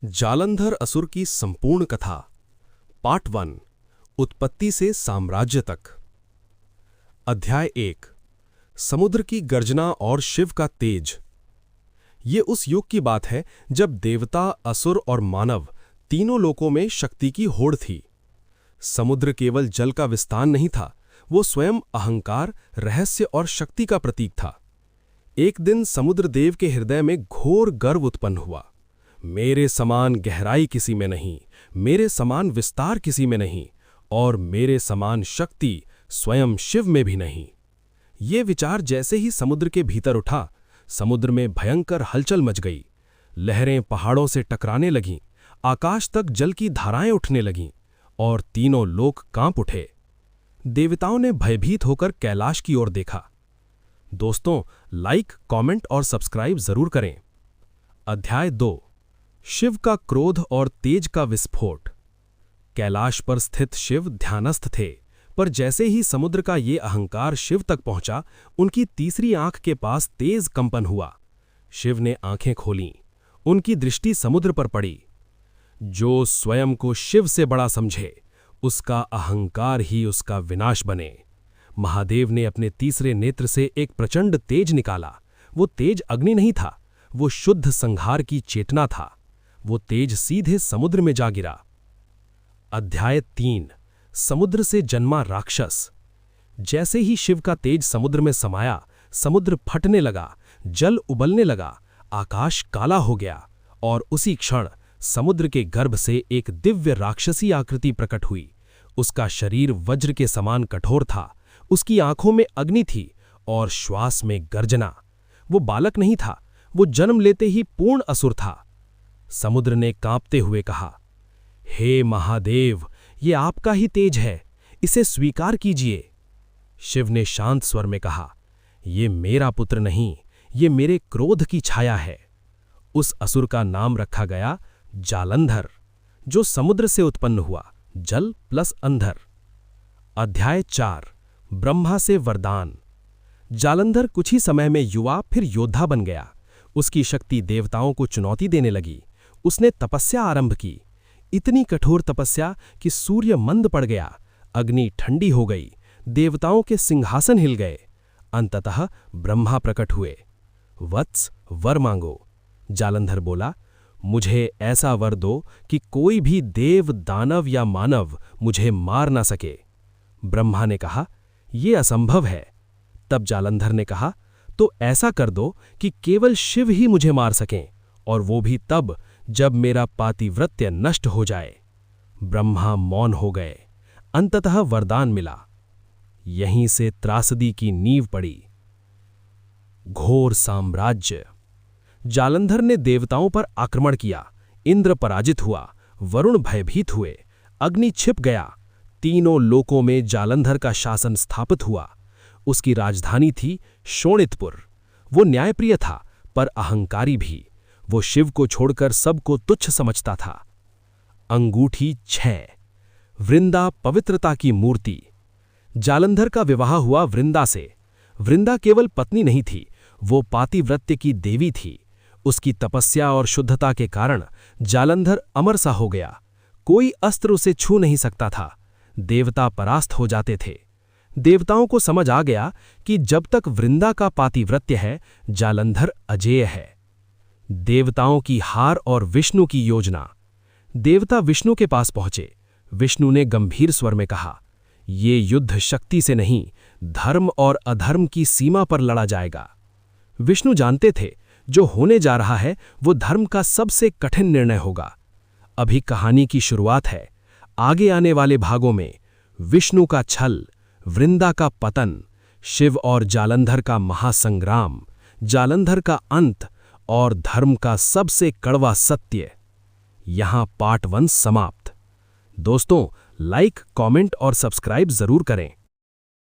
जालंधर असुर की संपूर्ण कथा पार्ट 1 उत्पत्ति से साम्राज्य तक। अध्याय 1 समुद्र की गर्जना और शिव का तेज। ये उस युग की बात है जब देवता, असुर और मानव तीनों लोकों में शक्ति की होड़ थी। समुद्र केवल जल का विस्तार नहीं था, वो स्वयं अहंकार, रहस्य और शक्ति का प्रतीक था। एक दिन समुद्र देव के हृदय में घोर गर्व उत्पन्न हुआ। मेरे समान गहराई किसी में नहीं, मेरे समान विस्तार किसी में नहीं, और मेरे समान शक्ति स्वयं शिव में भी नहीं। ये विचार जैसे ही समुद्र के भीतर उठा, समुद्र में भयंकर हलचल मच गई। लहरें पहाड़ों से टकराने लगीं, आकाश तक जल की धाराएं उठने लगीं, और तीनों लोक कांप उठे। देवताओं ने भयभीत होकर कैलाश की ओर देखा। दोस्तों, लाइक, कमेंट और सब्सक्राइब जरूर करें। अध्याय 2 शिव का क्रोध और तेज का विस्फोट। कैलाश पर स्थित शिव ध्यानस्थ थे, पर जैसे ही समुद्र का ये अहंकार शिव तक पहुंचा, उनकी तीसरी आंख के पास तेज कंपन हुआ। शिव ने आंखें खोलीं, उनकी दृष्टि समुद्र पर पड़ी। जो स्वयं को शिव से बड़ा समझे, उसका अहंकार ही उसका विनाश बने। महादेव ने अपने तीसरे नेत्र से एक प्रचंड तेज निकाला। वो तेज अग्नि नहीं था, वो शुद्ध संहार की चेतना था। वो तेज सीधे समुद्र में जा गिरा। अध्याय 3 समुद्र से जन्मा राक्षस। जैसे ही शिव का तेज समुद्र में समाया, समुद्र फटने लगा, जल उबलने लगा, आकाश काला हो गया, और उसी क्षण समुद्र के गर्भ से एक दिव्य राक्षसी आकृति प्रकट हुई। उसका शरीर वज्र के समान कठोर था, उसकी आंखों में अग्नि थी और श्वास में गर्जना। वो बालक नहीं था, वो जन्म लेते ही पूर्ण असुर था। समुद्र ने कांपते हुए कहा, हे महादेव, ये आपका ही तेज है, इसे स्वीकार कीजिए। शिव ने शांत स्वर में कहा, ये मेरा पुत्र नहीं, ये मेरे क्रोध की छाया है। उस असुर का नाम रखा गया जालंधर, जो समुद्र से उत्पन्न हुआ, जल प्लस अंधर। अध्याय 4 ब्रह्मा से वरदान। जालंधर कुछ ही समय में युवा फिर योद्धा बन गया। उसकी शक्ति देवताओं को चुनौती देने लगी। उसने तपस्या आरंभ की, इतनी कठोर तपस्या कि सूर्य मंद पड़ गया, अग्नि ठंडी हो गई, देवताओं के सिंहासन हिल गए। अंततः ब्रह्मा प्रकट हुए। वत्स, वर मांगो। जालंधर बोला, मुझे ऐसा वर दो कि कोई भी देव, दानव या मानव मुझे मार ना सके। ब्रह्मा ने कहा, यह असंभव है। तब जालंधर ने कहा, तो ऐसा कर दो कि केवल शिव ही मुझे मार सकें, और वो भी तब जब मेरा पातिव्रत्य नष्ट हो जाए। ब्रह्मा मौन हो गए। अंततः वरदान मिला। यहीं से त्रासदी की नींव पड़ी। घोर साम्राज्य। जालंधर ने देवताओं पर आक्रमण किया। इंद्र पराजित हुआ, वरुण भयभीत हुए, अग्नि छिप गया। तीनों लोकों में जालंधर का शासन स्थापित हुआ। उसकी राजधानी थी शोणितपुर। वो न्यायप्रिय था, पर अहंकारी भी। वो शिव को छोड़कर सबको तुच्छ समझता था। अंगूठी 6 वृंदा पवित्रता की मूर्ति। जालंधर का विवाह हुआ वृंदा से। वृंदा केवल पत्नी नहीं थी, वो पातिव्रत्य की देवी थी। उसकी तपस्या और शुद्धता के कारण जालंधर अमर सा हो गया। कोई अस्त्र उसे छू नहीं सकता था। देवता परास्त हो जाते थे। देवताओं को समझ आ गया कि जब तक वृंदा का पातिव्रत्य है, जालंधर अजेय है। देवताओं की हार और विष्णु की योजना। देवता विष्णु के पास पहुंचे। विष्णु ने गंभीर स्वर में कहा, ये युद्ध शक्ति से नहीं, धर्म और अधर्म की सीमा पर लड़ा जाएगा। विष्णु जानते थे, जो होने जा रहा है वो धर्म का सबसे कठिन निर्णय होगा। अभी कहानी की शुरुआत है। आगे आने वाले भागों में विष्णु का छल, वृंदा का पतन, शिव और जालंधर का महासंग्राम, जालंधर का अंत और धर्म का सबसे कड़वा सत्य। यहां पार्ट 1 समाप्त। दोस्तों, लाइक, कमेंट और सब्सक्राइब जरूर करें।